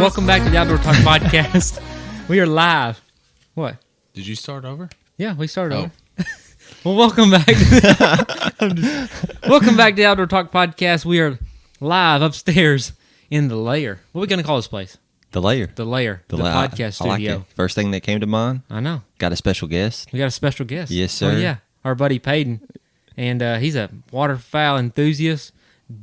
welcome back to the Outdoor Talk Podcast. We are live. What? Did you start over? Yeah, we started over. Well, welcome back. Welcome back to the Outdoor Talk Podcast. We are live upstairs in the lair. What are we going to call this place? The lair. The lair. The podcast studio. I like it. First thing that came to mind. I know. Got a special guest. We got a special guest. Yes, sir. Oh, yeah. Our buddy Paden. And he's a waterfowl enthusiast.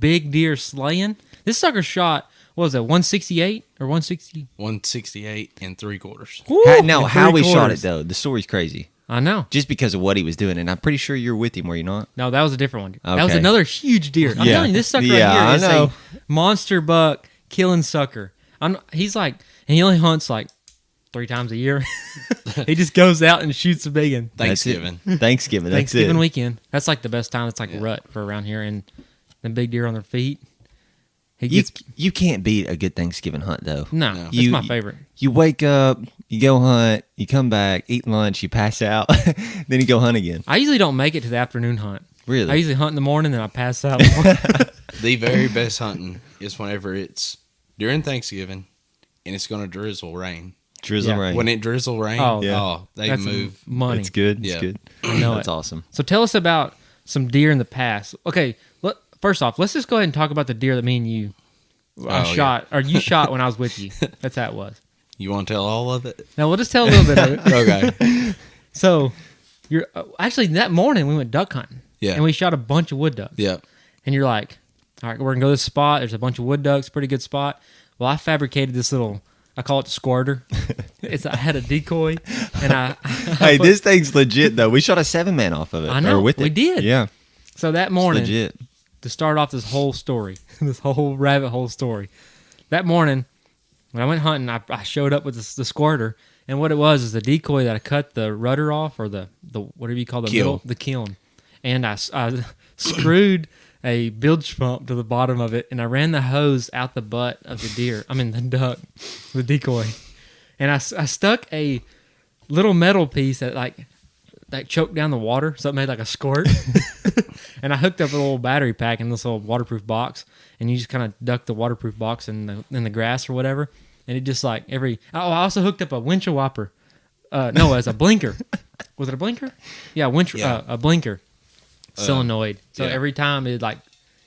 Big deer slaying. This sucker shot, what was it, 168 or 160? 168 and 3/4. How we shot it, though, the story's crazy. I know. Just because of what he was doing. And I'm pretty sure you're with him, were you not? No, that was a different one. Okay. That was another huge deer. I'm telling you, this sucker right here is a monster buck killing sucker. He's like, and he only hunts like 3 times a year. He just goes out and shoots a big one. Thanksgiving. Thanksgiving weekend. That's like the best time. It's like rut for around here, and the big deer on their feet. You can't beat a good Thanksgiving hunt, though. No, it's my favorite. You wake up, you go hunt, you come back, eat lunch, you pass out, then you go hunt again. I usually don't make it to the afternoon hunt. Really? I usually hunt in the morning, then I pass out. The very best hunting is whenever it's during Thanksgiving and it's going to drizzle rain. Rain. When it drizzle rain, they that's move. Money. It's good. Yeah. It's good. I know That's it. awesome. So tell us about some deer in the past. Okay, first off, let's just go ahead and talk about the deer that me and you shot, or you shot when I was with you. That's how it was. You want to tell all of it? Now we'll just tell a little bit of it. Okay. So, you're actually that morning we went duck hunting. Yeah. And we shot a bunch of wood ducks. Yeah. And you're like, all right, we're gonna go to this spot. There's a bunch of wood ducks, pretty good spot. Well, I fabricated this little. I call it the squirter. I had a decoy, and Hey, this thing's legit though. We shot a 7-man off of it. I know, or with it. we did. Yeah. So that morning, It's legit. to start off this whole story, this whole rabbit hole story. That morning, when I went hunting, I showed up with the squirter, and what it was is the decoy that I cut the rudder off, or the whatever you call the middle, the kiln, and I screwed a bilge pump to the bottom of it, and I ran the hose out the butt of the duck, the decoy, and I stuck a little metal piece that choked down the water, so it made like a squirt. And I hooked up a little battery pack in this little waterproof box, and you just kind of duck the waterproof box in the grass or whatever, and it just like I also hooked up a windshield wiper. No, as a blinker. Was it a blinker? Yeah, a blinker. Solenoid. So every time it like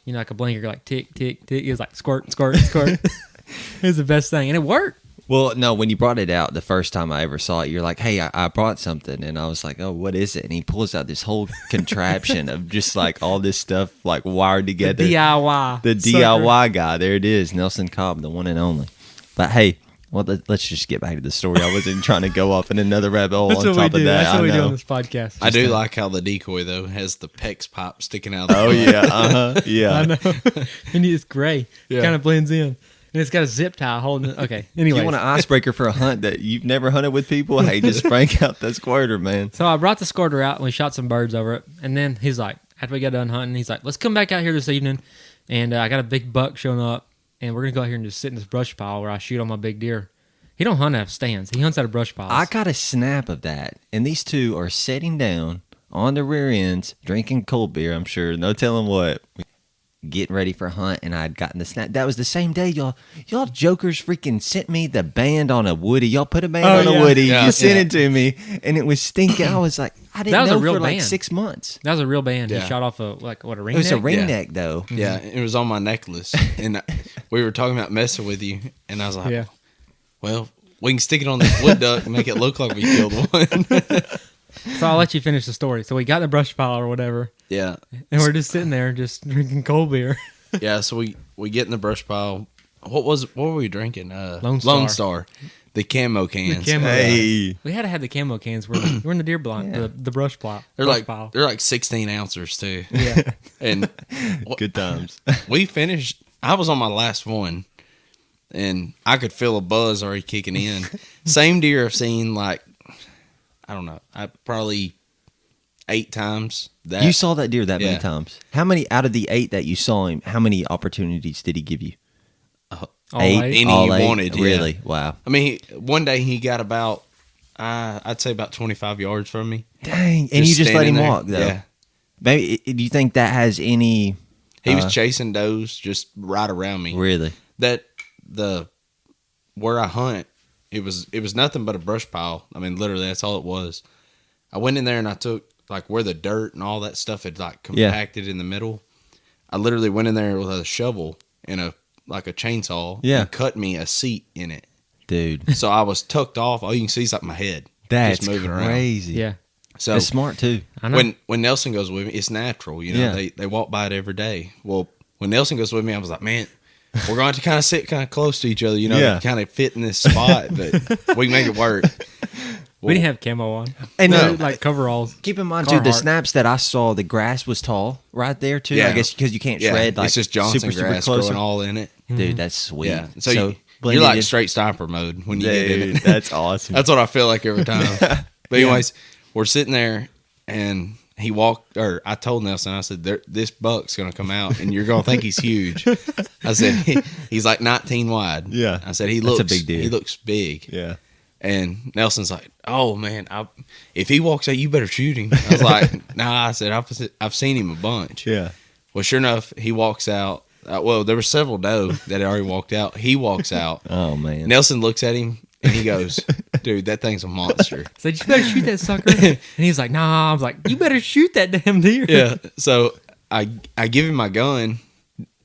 a blinker, like tick, tick, tick. It was like squirt, squirt, squirt. It was the best thing, and it worked. Well, no, when you brought it out the first time I ever saw it, you're like, hey, I brought something. And I was like, oh, what is it? And he pulls out this whole contraption of just like all this stuff like wired together. The DIY. The DIY guy. There it is. Nelson Cobb, the one and only. But hey, well, let's just get back to the story. I wasn't trying to go off in another rabbit hole on top of that. That's what we do on this podcast. I do like how the decoy, though, has the PEX pipe sticking out of the Oh, yeah. Yeah. I know. And it's gray. It kind of blends in. And it's got a zip tie holding it. Okay, anyway. You want an icebreaker for a hunt that you've never hunted with people? Hey, just crank out that squirter, man. So I brought the squirter out, and we shot some birds over it. And then he's like, after we got done hunting, he's like, let's come back out here this evening. And I got a big buck showing up, and we're going to go out here and just sit in this brush pile where I shoot on my big deer. He don't hunt out of stands. He hunts out of brush piles. I got a snap of that. And these two are sitting down on their rear ends, drinking cold beer, I'm sure. No telling what. Getting ready for a hunt, and I'd gotten the snap. That was the same day y'all jokers freaking sent me the band on a woody. Y'all put a band on a woody. You sent it to me, and it was stinking. I was like, I didn't know for like 6 months. That was a real band. Yeah. He shot off a ring neck? It was a ring neck, though. Yeah, it was on my necklace. And we were talking about messing with you, and I was like, well, we can stick it on this wood duck and make it look like we killed one. So I'll let you finish the story. So we got in the brush pile or whatever. Yeah. And we're just sitting there just drinking cold beer. Yeah, so we get in the brush pile. What were we drinking? Lone Star. The camo cans. Hey. We had to have the camo cans. We're in the deer blind, the brush pile. They're like 16 ounces too. Yeah. And good times. We finished. I was on my last one, and I could feel a buzz already kicking in. Same deer I've seen like, I don't know, probably 8 times. You saw that deer that many times. How many out of the 8 that you saw him? How many opportunities did he give you? All 8. Any he wanted. Really? Yeah. Wow. I mean, one day he got about, I'd say about 25 yards from me. Dang! And you just let him there. walk though. Yeah. Maybe do you think that has any? He was chasing does just right around me. Really? That the where I hunt, it was nothing but a brush pile. I mean, literally, that's all it was. I went in there and I took like where the dirt and all that stuff had like compacted in the middle. I literally went in there with a shovel and a chainsaw and cut me a seat in it. Dude. So I was tucked off. All you can see is like my head. That's just moving crazy. Yeah. So it's smart too. I know. When Nelson goes with me, it's natural. You know, they walk by it every day. Well, when Nelson goes with me, I was like, man, we're going to kind of sit kind of close to each other, you know, to kind of fit in this spot, but we can make it work. We didn't have camo on. And No. Like coveralls. keep in mind too, the Carhartt. snaps that I saw, the grass was tall right there too. Yeah. I guess because you can't Yeah, shred like it's just Johnson super grass close. growing all in it. Dude, that's sweet. Yeah, so you're blended like in. straight sniper mode when you get in Dude, it. that's awesome. That's what I feel like every time. But anyways, we're sitting there, and I told Nelson, I said, this buck's going to come out, and you're going to think he's huge. I said, he's like 19 wide. Yeah. I said, That's a big deer. He looks big. Yeah. And Nelson's like, oh, man, if he walks out, you better shoot him. I was like, nah, I said, I've seen him a bunch. Yeah. Well, sure enough, he walks out. Well, there were several doe that had already walked out. He walks out. Oh man. Nelson looks at him, and he goes, dude, that thing's a monster. I said, you better shoot that sucker. And he's like, nah. I was like, you better shoot that damn deer. Yeah. So I give him my gun.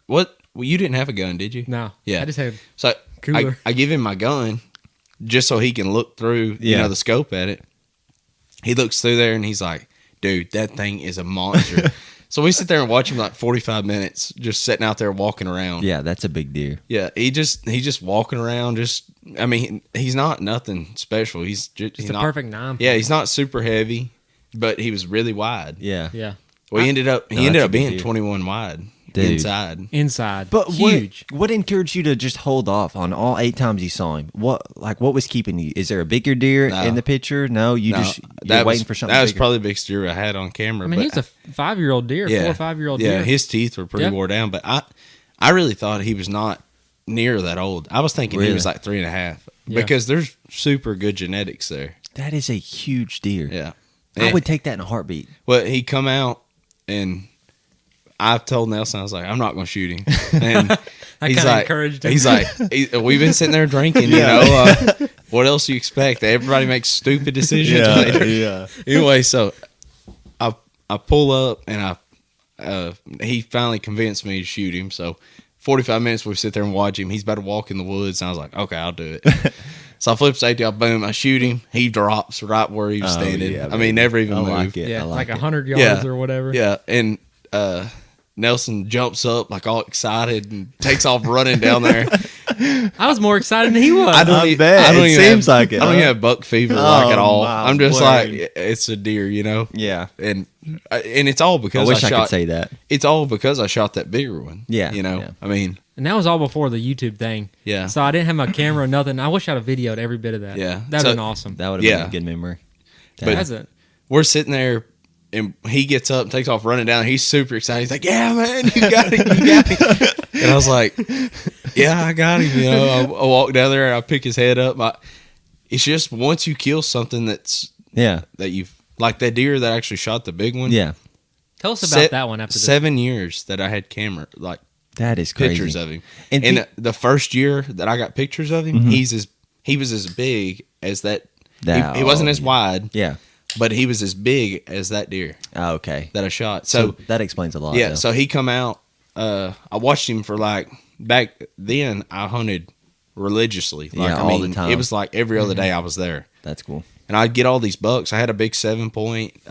What? Well, you didn't have a gun, did you? No. Yeah. I just had So cooler. I give him my gun just so he can look through, the scope at it. He looks through there and he's like, dude, that thing is a monster. So we sit there and watch him like 45 minutes, just sitting out there walking around. Yeah, that's a big deer. Yeah, he's just walking around. He's not nothing special. He's the not, perfect 9. Yeah, he's not super heavy, but he was really wide. Yeah. Yeah. Well, he ended up that's a big being deer. 21 wide Dude. inside. Inside. But huge. what encouraged you to just hold off on all 8 times you saw him? What was keeping you? Is there a bigger deer No. in the picture? No, you're waiting for something. That was bigger. probably the biggest deer I had on camera. I mean, but he's a 5-year-old deer, 4 or 5-year-old deer. Yeah, his teeth were pretty wore down, but I really thought he was not near that old. I was thinking he was like 3.5 because there's super good genetics there. That is a huge deer. Yeah, I would take that in a heartbeat. Well, he come out and I told Nelson, I was like, I'm not going to shoot him. And he's kinda like, encouraged him. he's like, we've been sitting there drinking, you know. What else do you expect? Everybody makes stupid decisions later. Yeah. Anyway, so I pull up and he finally convinced me to shoot him. So 45 minutes we sit there and watch him. He's about to walk in the woods, and I was like, okay, I'll do it. So I flip safety, boom, I shoot him. He drops right where he was standing. yeah, I mean, never even I moved. like it. Yeah, I it's like like it. 100 yards or whatever. Yeah, and Nelson jumps up like all excited and takes off running down there. I was more excited than he was. I bet. It seems like it, I don't huh? even have buck fever like at all. my I'm just word. like, it's a deer, you know. Yeah. And it's all I because wish I shot. could say that. It's all because I shot that bigger one. Yeah, you know. yeah. I mean, And that was all before the YouTube thing. Yeah. So I didn't have my camera or nothing. I wish I'd have videoed every bit of that. Yeah. That'd So- been awesome. That would have been a good memory. But- Has it? we're sitting there. And he gets up and takes off running down. He's super excited. He's like, yeah, man, you got it. You got it. And I was like, yeah, I got him. You know, I walk down there and I pick his head up. It's just once you kill something that you've, like that deer that actually shot the big one. Yeah. Tell us about that one after this. 7 years that I had camera, like That is crazy. pictures of him. And And the first year that I got pictures of him, Mm-hmm. he was as big as that. He wasn't as wide, Yeah. but he was as big as that deer Oh, okay. that I shot. So that explains a lot. Yeah, though. so he come out. I watched him for back then. I hunted religiously. All the time. It was like every other day I was there, That's cool. and I'd get all these bucks. I had a big 7-point,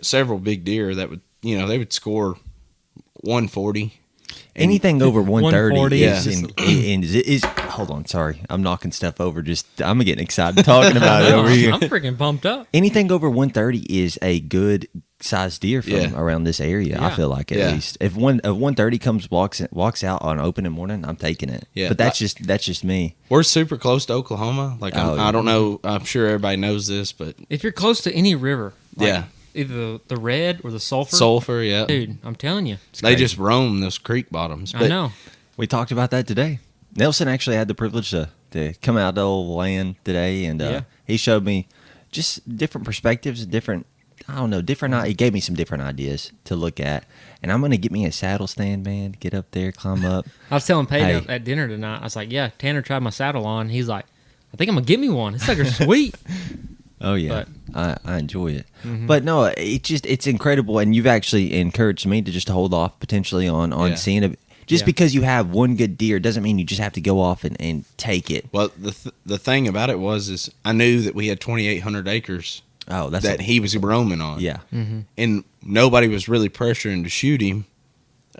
several big deer that would, they would score 140. And Anything over 130 140 is hold on, sorry. I'm knocking stuff over. I'm getting excited talking about it over here. I'm freaking pumped up. Anything over 130 is a good sized deer from around this area. I Yeah. feel like at least if 130 walks out on opening morning, I'm taking it. Yeah. But that's just me. We're super close to Oklahoma. Oh, I don't know. I'm sure everybody knows this, but If you're close to any river, Yeah. either the red or the sulfur, sulfur, yeah, dude, I'm telling you, they just roam those creek bottoms. I know. We talked about that today. Nelson actually had the privilege to come out to old land today, and Yeah. he showed me just different perspectives, different. I don't know, different. It gave me some different ideas to look at, and I'm gonna get me a saddle stand, man. Get up there, climb up. I was telling Paden Hey. at dinner tonight. I was like, "Yeah, Tanner tried my saddle on." He's like, "I think I'm gonna get me one. This sucker's sweet." Oh yeah, I enjoy it, but no, it's incredible, and you've actually encouraged me to just hold off potentially on seeing it. Just because you have one good deer doesn't mean you just have to go off and take it. Well, the thing about it is I knew that we had 2,800 acres. Oh, that's that he was roaming on. Yeah, and nobody was really pressuring to shoot him.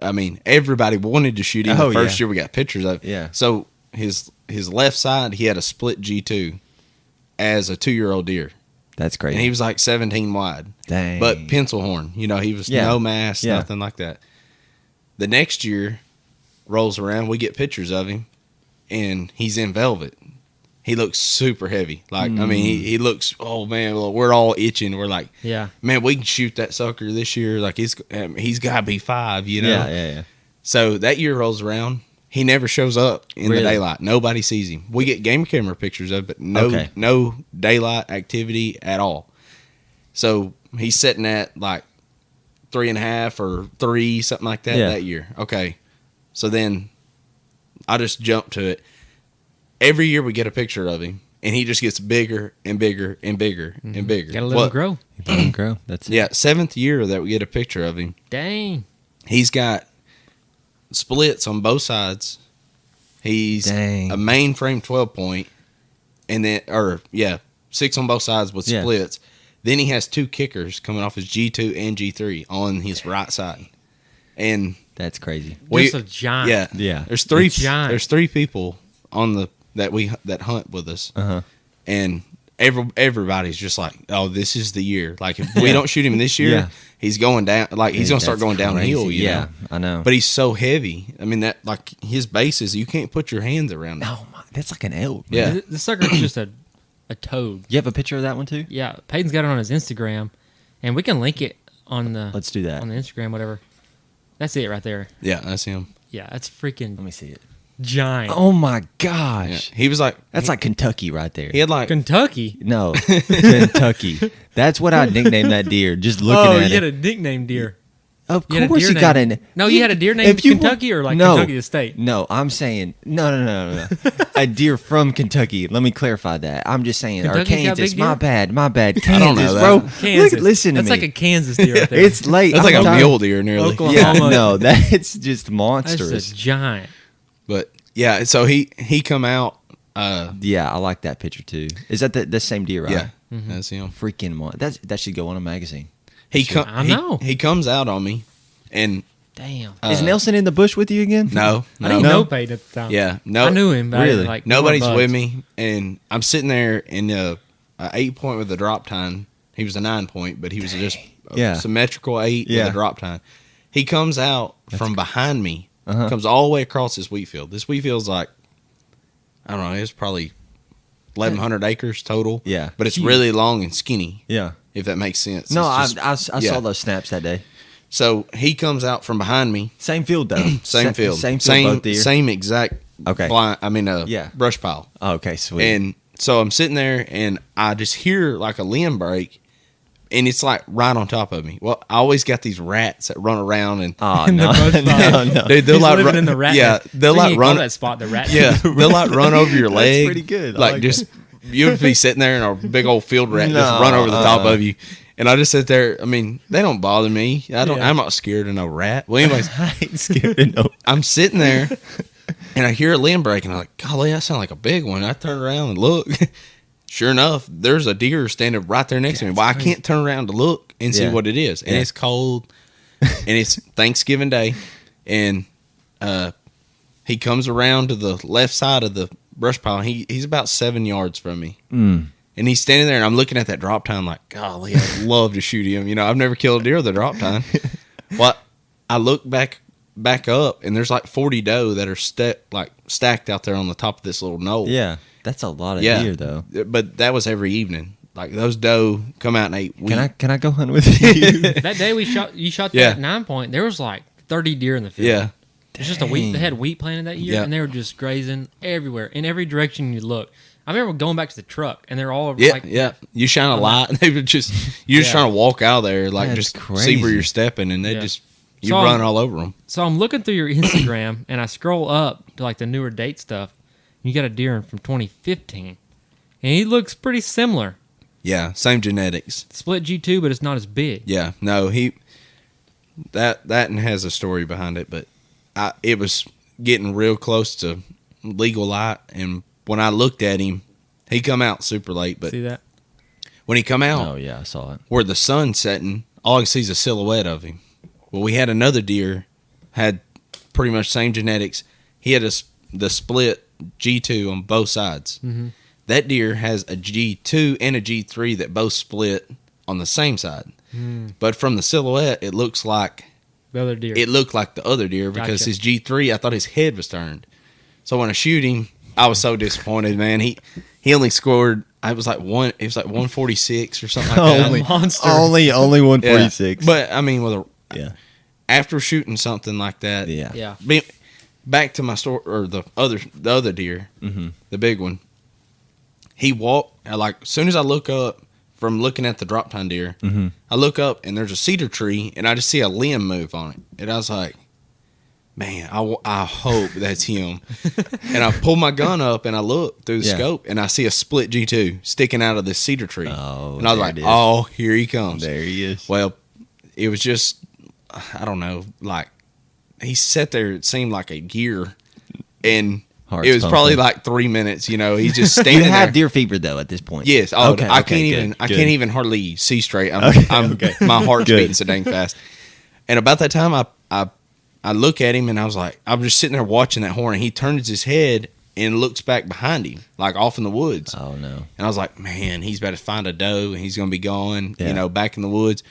I mean, everybody wanted to shoot him the first year we got pictures of. Yeah. So his left side, he had a split G2 as a 2-year-old deer. That's crazy. And he was like 17 wide. Dang. But pencil horn. You know, he was no mass, nothing like that. The next year rolls around, we get pictures of him, and he's in velvet. He looks super heavy. Like, I mean, he looks, oh, man, well, we're all itching. We're like, man, we can shoot that sucker this year. Like, he's got to be 5, you know? Yeah. So that year rolls around. He never shows up in the daylight. Nobody sees him. We get game camera pictures of it, but no daylight activity at all. So he's sitting at like 3.5 or 3, something like that that year. Okay. So then I just jump to it. Every year we get a picture of him, and he just gets bigger and bigger and bigger and bigger. Gotta let him grow. Let him grow. That's it. Yeah, 7th year that we get a picture of him. Dang. He's got splits on both sides. He's Dang. a mainframe 12-point, and then 6 on both sides with splits. Then he has 2 kickers coming off his G2 and G3 on his right side, and That's crazy. Just a giant. Yeah. There's It's giant. 3 people on that hunt with us, and everybody's just like, "Oh, this is the year." Like if we don't shoot him this year, he's going down. Like he's gonna start going downhill. You know? I know. But he's so heavy. I mean, that like his bases, you can't put your hands around. Oh my, that's like an elk. Yeah. Man. This sucker's just a toad. You have a picture of that one too? Yeah, Peyton's got it on his Instagram, and we can link it on the. Let's do that. On the Instagram, whatever. That's it right there. Yeah, that's him. Yeah, that's freaking Let me see it. giant. Oh my Yeah. gosh. He was like, That's like Kentucky right there. he had like Kentucky. No, Kentucky. That's what I nicknamed that deer. Just looking Oh, at you had it. a nickname deer. Of You had a course, deer you got name. an. No, you had a deer named if you Kentucky or like no, Kentucky the state? No, I'm saying no. A deer from Kentucky. Let me clarify that. I'm just saying, or Kentucky's got Kansas. big My deer? bad. Kansas, don't know that. bro. Kansas. Look, listen to That's me. like a Kansas deer right there. It's late. that's like I'm a tired. mule deer nearly. Oklahoma. Yeah, no, that's just That's monstrous. a giant. But yeah, so he come out. Yeah, I like that picture too. Is that the same deer, right? Yeah, that's him. Freaking that should go on a magazine. I know. He comes out on me, and Damn. Is Nelson in the bush with you again? no, I didn't know Peyton at the time. Yeah, no, I knew him. But Really? like nobody's we weren't with buds. me, and I'm sitting there in a 8-point with a drop tine. He was a 9-point, but he was just a symmetrical 8 with a drop tine. He comes out from behind me, comes all the way across this wheat field. This wheat field's like, I don't know, it's probably 1,100 acres total. Yeah. But it's really long and skinny, Yeah. if that makes sense. No, It's just- I saw those snaps that day. So he comes out from behind me. Same field though. Same field. Same field. Both deer. Same exact brush pile. Oh, okay, sweet. And so I'm sitting there and I just hear like a limb break and it's like right on top of me. Well, I always got these rats that run around and oh In the no, bush pile. no. dude, they'll He's like living in the rat. yeah, they'll So you like call run that spot the rat. yeah, they'll like run over your leg. pretty good. I Like, like just you would be sitting there and a big old field rat just No, run over the top of you. And I just sit there. I mean, they don't bother me. I'm not scared of no rat. Well, anyways, I ain't scared of no. I'm sitting there and I hear a limb break and I'm like, golly, that sounds like a big one. I turn around and look. Sure enough, there's a deer standing right there next to me. Well, I can't turn around to look and see what it is. And it's cold and it's Thanksgiving Day. And he comes around to the left side of the brush pile. He's about 7 yards from me. And he's standing there, and I'm looking at that drop tine like, golly, I'd love to shoot him. You know, I've never killed a deer with a drop tine. Well, I look back up, and there's like 40 doe that are stacked out there on the top of this little knoll. Yeah, that's a lot of deer though. But that was every evening. Like those doe come out and ate wheat. Can I go hunt with you? That day you shot Yeah. that 9-point. There was like 30 deer in the field. Yeah. It's just a wheat. They had wheat planted that year, Yeah. and they were just grazing everywhere in every direction you look. I remember going back to the truck, and they're all Yeah, like, yeah. You shine a light, and they would just you're just trying to walk out of there, like That's just see crazy. where you're stepping, and they Yeah. just So run all over them. So I'm looking through your Instagram, and I scroll up to like the newer date stuff. You got a deer from 2015, and he looks pretty similar. Yeah, same genetics. Split G2, but it's not as big. Yeah, no, that has a story behind it, but it was getting real close to legal light, and when I looked at him, he come out super late, but See that? when he come out, Oh yeah, I saw it. where the sun's setting, all I can see is a silhouette of him. Well, we had another deer, had pretty much same genetics. He had the split G2 on both sides. Mm-hmm. That deer has a G2 and a G3 that both split on the same side. But from the silhouette, it looks like The other deer. it looked like the other deer because Gotcha. his G3, I thought his head was turned. So when I shoot him, I was so disappointed, man. He only scored. It was like 146 or something like that. Only. Monster. Only Yeah. 146. But I mean, Yeah. after shooting something like that, Yeah. Yeah. Back to my story, or the other deer, the big one. He walked like as soon as I look up from looking at the drop tine deer, I look up and there's a cedar tree and I just see a limb move on it, and I was like, man, I hope that's him. And I pull my gun up and I look through the Yeah. scope and I see a split G2 sticking out of this cedar tree, Oh, and I was there like, it is. oh, here he comes. There he is. Well, it was just, I don't know, like he sat there, it seemed like a year, and Heart's it was probably pumping. like 3 minutes, he's just You standing have there. deer fever though at this point. Yes, I can't even hardly see straight. My heart's Good. beating so dang fast. And about that time, I look at him and I was like, I'm just sitting there watching that horn, and he turns his head and looks back behind him, like off in the woods. Oh no. And I was like, man, he's about to find a doe and he's going to be gone, Yeah. back in the woods.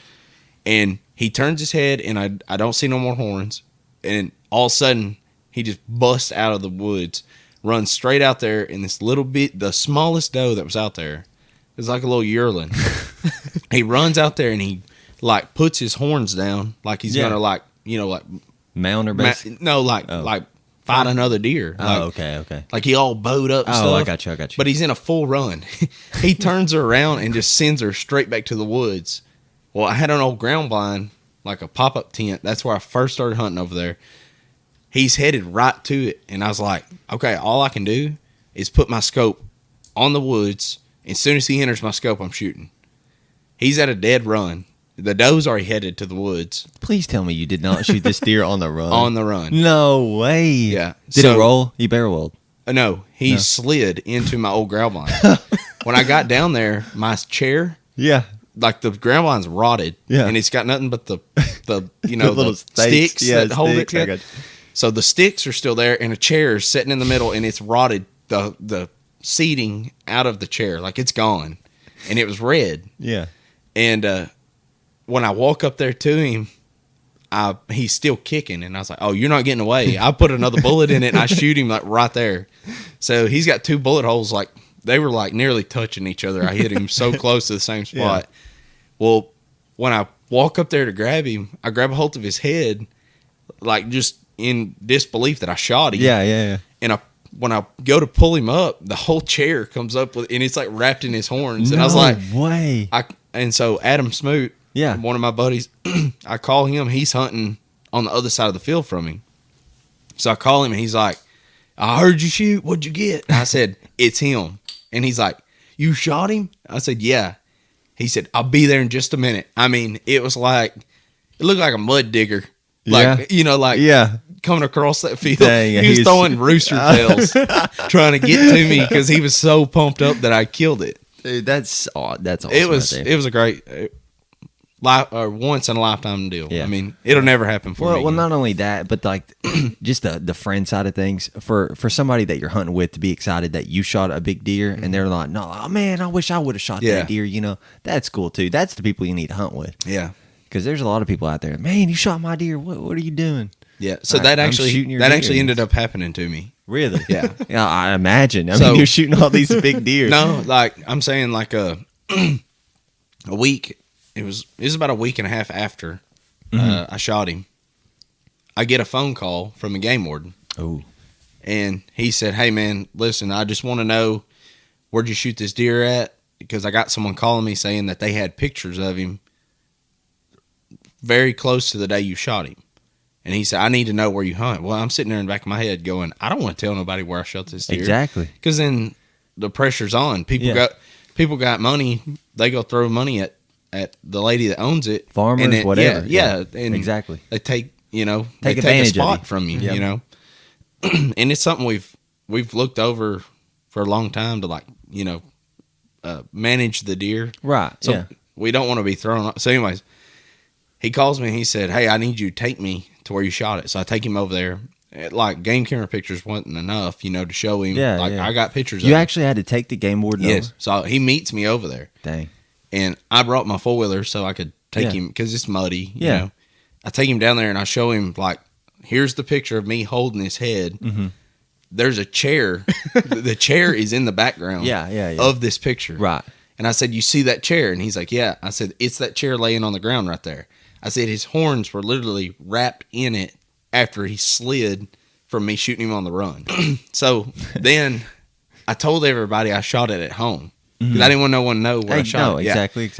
And he turns his head and I don't see no more horns. And all of a sudden, he just busts out of the woods, runs straight out there, and this little bit, the smallest doe that was out there, is like a little yearling. He runs out there and he like puts his horns down like he's Yeah. going to Mound or base? like fight another deer. Oh, okay. Like he all bowed up and Oh, stuff. I got you. But he's in a full run. He turns her around and just sends her straight back to the woods. Well, I had an old ground blind, like a pop-up tent. That's where I first started hunting over there. He's headed right to it. And I was like, okay, all I can do is put my scope on the woods. As soon as he enters my scope, I'm shooting. He's at a dead run. The doe's already headed to the woods. Please tell me you did not shoot this deer on the run. On the run. No way. Yeah. Did it roll? He barrel rolled. No, he slid into my old ground blind. When I got down there, my chair, Yeah. like the ground blind's rotted, Yeah. and it's got nothing but the little the sticks that hold it sticks, I together. got you. So the sticks are still there, and a chair is sitting in the middle, and it's rotted. The seating out of the chair, like it's gone, and it was red. Yeah. And when I walk up there to him, he's still kicking, and I was like, "Oh, you're not getting away." I put another bullet in it, and I shoot him like right there. So he's got two bullet holes, like they were like nearly touching each other. I hit him so close to the same spot. Yeah. Well, when I walk up there to grab him, I grab a hold of his head, like just in disbelief that I shot him. Yeah. And when I go to pull him up, the whole chair comes up with, and it's like wrapped in his horns. And I was like, way. and so Adam Smoot, Yeah. one of my buddies, I call him. He's hunting on the other side of the field from me. So I call him, and he's like, I heard you shoot. What'd you get? And I said, it's him. And he's like, you shot him? I said, yeah. He said, I'll be there in just a minute. I mean, it was like, it looked like a mud digger. Like, Yeah. coming across that field. Dang, he was he's- throwing rooster tails trying to get to me because he was so pumped up that I killed it. Dude, that's awesome. It was right there. it was a great once in a lifetime deal. Yeah. I mean, it'll never happen for me. Well, not only that, but like just the friend side of things. For somebody that you're hunting with to be excited that you shot a big deer, and they're like, "No, oh man, I wish I would have shot Yeah. that deer." That's cool too. That's the people you need to hunt with, Yeah. because there's a lot of people out there. Man, you shot my deer. What are you doing? Yeah. So I'm that shooting your actually deer. ended up happening to me. Really? Yeah. Yeah, I imagine. I So- mean, you're shooting all these big deer. No, like I'm saying like a week. It was about a week and a half after I shot him. I get a phone call from a game warden. Oh, And he said, hey, man, listen, I just want to know where'd you shoot this deer at? Because I got someone calling me saying that they had pictures of him very close to the day you shot him. And he said, I need to know where you hunt. Well, I'm sitting there in the back of my head going, I don't want to tell nobody where I shot this deer. Exactly. Because then the pressure's on. People got money. They go throw money at the lady that owns it. Farmers, and whatever. Yeah. And exactly. They take advantage a spot of from you, Yep. And it's something we've looked over for a long time to manage the deer. Right. So we don't want to be thrown off. So anyways, he calls me and he said, hey, I need you to take me to where you shot it. So I take him over there. Like, game camera pictures wasn't enough, to show him. Yeah, I got pictures You of actually had to take the game warden Yes. over? So he meets me over there. Dang. And I brought my four-wheeler so I could take him, because it's muddy. Yeah. I take him down there and I show him, like, here's the picture of me holding his head. Mm-hmm. There's a chair. The chair is in the background of this picture. Right. And I said, you see that chair? And he's like, yeah. I said, it's that chair laying on the ground right there. I said, his horns were literally wrapped in it after he slid from me shooting him on the run. So then I told everybody I shot it at home. Because I didn't want no one to know where I shot it. Exactly.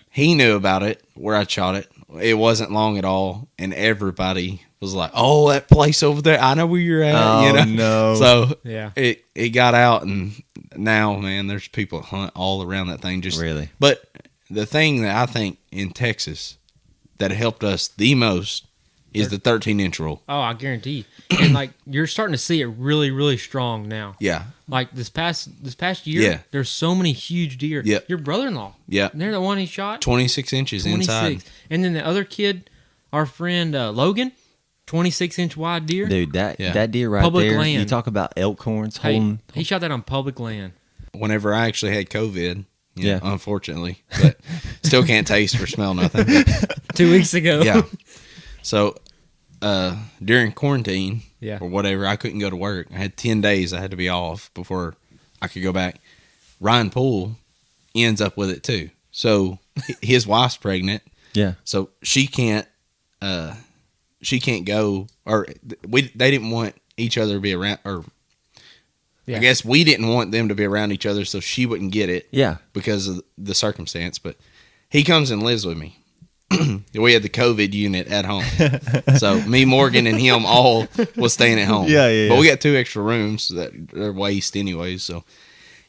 He knew about it, where I shot it. It wasn't long at all. And everybody was like, oh, that place over there, I know where you're at. Oh, no. So Yeah. it got out, and now, man, there's people that hunt all around that thing. Really? But the thing that I think in Texas that helped us the most is the 13-inch rule. Oh, I guarantee. And like, you're starting to see it really, really strong now. Yeah. Like this past year, there's so many huge deer. Yep. Your brother-in-law. Yeah. They're the one he shot. 26 inches 26. inside. And then the other kid, our friend Logan, 26-inch wide deer. Dude, that deer right Public there, land. you talk about elk horns Hey, holding. he shot that on public land. Whenever I actually had COVID, unfortunately, but still can't taste or smell nothing. 2 weeks ago. Yeah. So during quarantine Yeah. or whatever, I couldn't go to work. I had 10 days I had to be off before I could go back. Ryan Poole ends up with it too. So his wife's pregnant. Yeah. So she can't go, or they didn't want each other to be around, or Yeah. I guess we didn't want them to be around each other so she wouldn't get it. Yeah. Because of the circumstance. But he comes and lives with me. We had the COVID unit at home. So me, Morgan, and him all was staying at home. Yeah. But we got 2 extra rooms that are waste anyways. So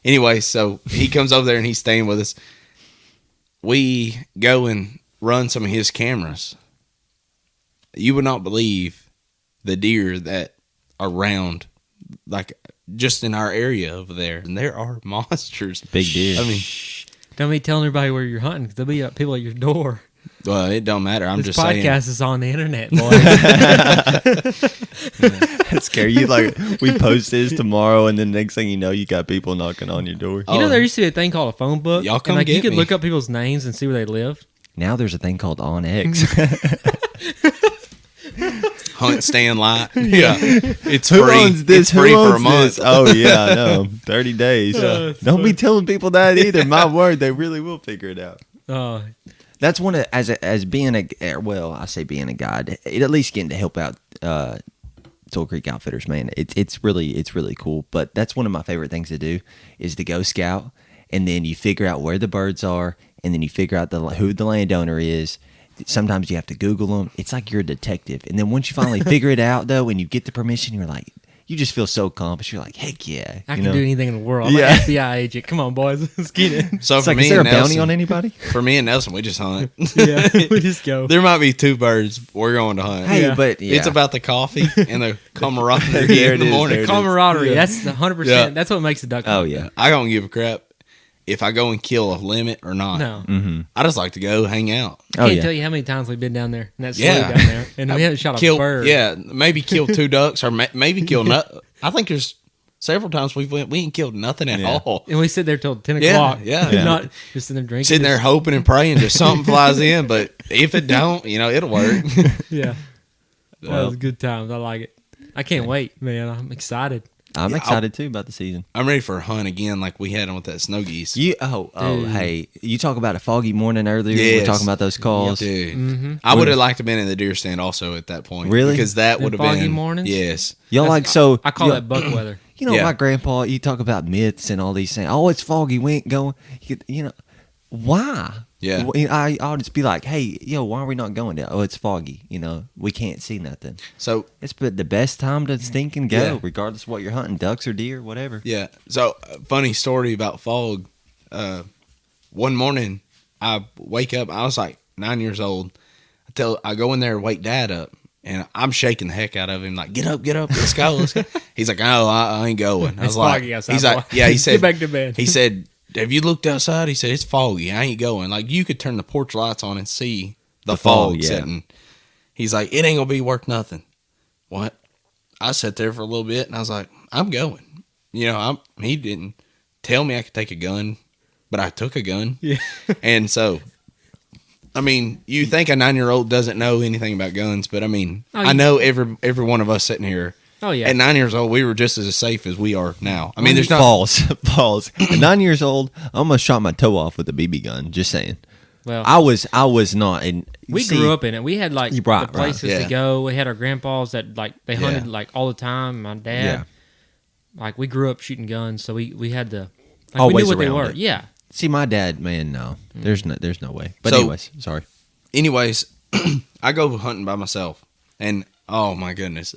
anyway, so he comes over there and he's staying with us. We go and run some of his cameras. You would not believe the deer that are around, like, just in our area over there. And there are monsters. Big deer. I mean, Don't be telling everybody where you're hunting, because there'll be people at your door. well, it don't matter. I'm This just podcast saying. is on the internet, boy. That's scary. You like, we post this tomorrow, and then next thing you know, you got people knocking on your door. You know, there used to be a thing called a phone book. Y'all come and, like, you get could me. look up people's names and see where they live. Now there's a thing called OnX. Hunt Stand Light. Yeah. It's Who free. owns this? It's free Who for a owns month. this? Oh yeah, I know. 30 days. it's Don't be funny. telling people that either. My word, they really will figure it out. Oh, That's one of as being I say being a guide, at least getting to help out Soul Creek Outfitters, man. It's really cool. But that's one of my favorite things to do is to go scout, and then you figure out where the birds are, and then you figure out who the landowner is. Sometimes you have to Google them. It's like you're a detective. And then once you finally figure it out, though, and you get the permission, you're like, you just feel so accomplished. You're like, heck yeah. I you can know? do anything in the world. I'm Yeah. an FBI agent. Come on, boys. Let's get it. So It's for like, me is there a and bounty Nelson, on anybody? for me and Nelson, we just hunt. Yeah, we just go. There might be 2 birds we're going to hunt. Hey, Yeah. but yeah. It's about the coffee and the camaraderie There in it the is, morning. there it is. Camaraderie. Yeah. That's 100%. Yeah. That's what makes a duck Oh, hunt. yeah. I don't give a crap if I go and kill a limit or not. No. Mm-hmm. I just like to go hang out. I Oh, can't yeah. tell you how many times we've been down there. And that's Yeah. down there. And we haven't shot a bird. Yeah, maybe kill 2 ducks or maybe kill I think there's several times we ain't killed nothing at Yeah. all. And we sit there till 10 Yeah, o'clock. yeah. Not just sitting there drinking. Sitting there hoping and praying just something flies in, but if it don't, it'll work. Yeah. That Well. was good times. I like it. I can't wait, man. I'm excited. I'm Yeah, excited too about the season. I'm ready for a hunt again like we had on with that snow geese. Dude. Dude. Hey, you talk about a foggy morning earlier. We Yes. were talking about those calls. Dude, Mm-hmm. I would have liked to have been in the deer stand also at that point. Really? Because that Them would have foggy been mornings? Yes. Y'all like so? I call that buck weather. You know, Yeah. my grandpa, you talk about myths and all these things. Oh, it's foggy. We ain't going. You know, why? Yeah. I'll just be like, hey, why are we not going there? Oh, it's foggy. You know, we can't see nothing. So It's the best time to stink and go, Yeah. regardless of what you're hunting, ducks or deer, whatever. yeah. So funny story about fog. One morning I wake up. I was like 9 years old. I go in there and wake Dad up, and I'm shaking the heck out of him. Like, get up, let's go, let's go. He's like, oh, I ain't going. I was It's like, foggy outside, he's like, boy. yeah. He said, Get back to bed. He said, have you looked outside? He said, it's foggy. I ain't going. Like, you could turn the porch lights on and see the fog yeah. setting. He's like, it ain't gonna be worth nothing. What? I sat there for a little bit, and I was like, I'm going. He didn't tell me I could take a gun, but I took a gun. Yeah. And so, I mean, you think a 9-year-old doesn't know anything about guns, but I mean, I know every one of us sitting here. Oh, yeah. At 9 years old, we were just as safe as we are now. I mean, there's not. False. At 9 years old, I almost shot my toe off with a BB gun. Just saying. Well, I was not. And we grew up in it. We had like Right, the places yeah. to go. We had our grandpas that like they hunted Yeah. like all the time. My dad, Yeah. like we grew up shooting guns, so we had to. Like, we Always knew what they around were. it. Yeah. See, my dad, man, no. There's no way. But So- anyways, sorry. Anyways, I go hunting by myself, and oh my goodness,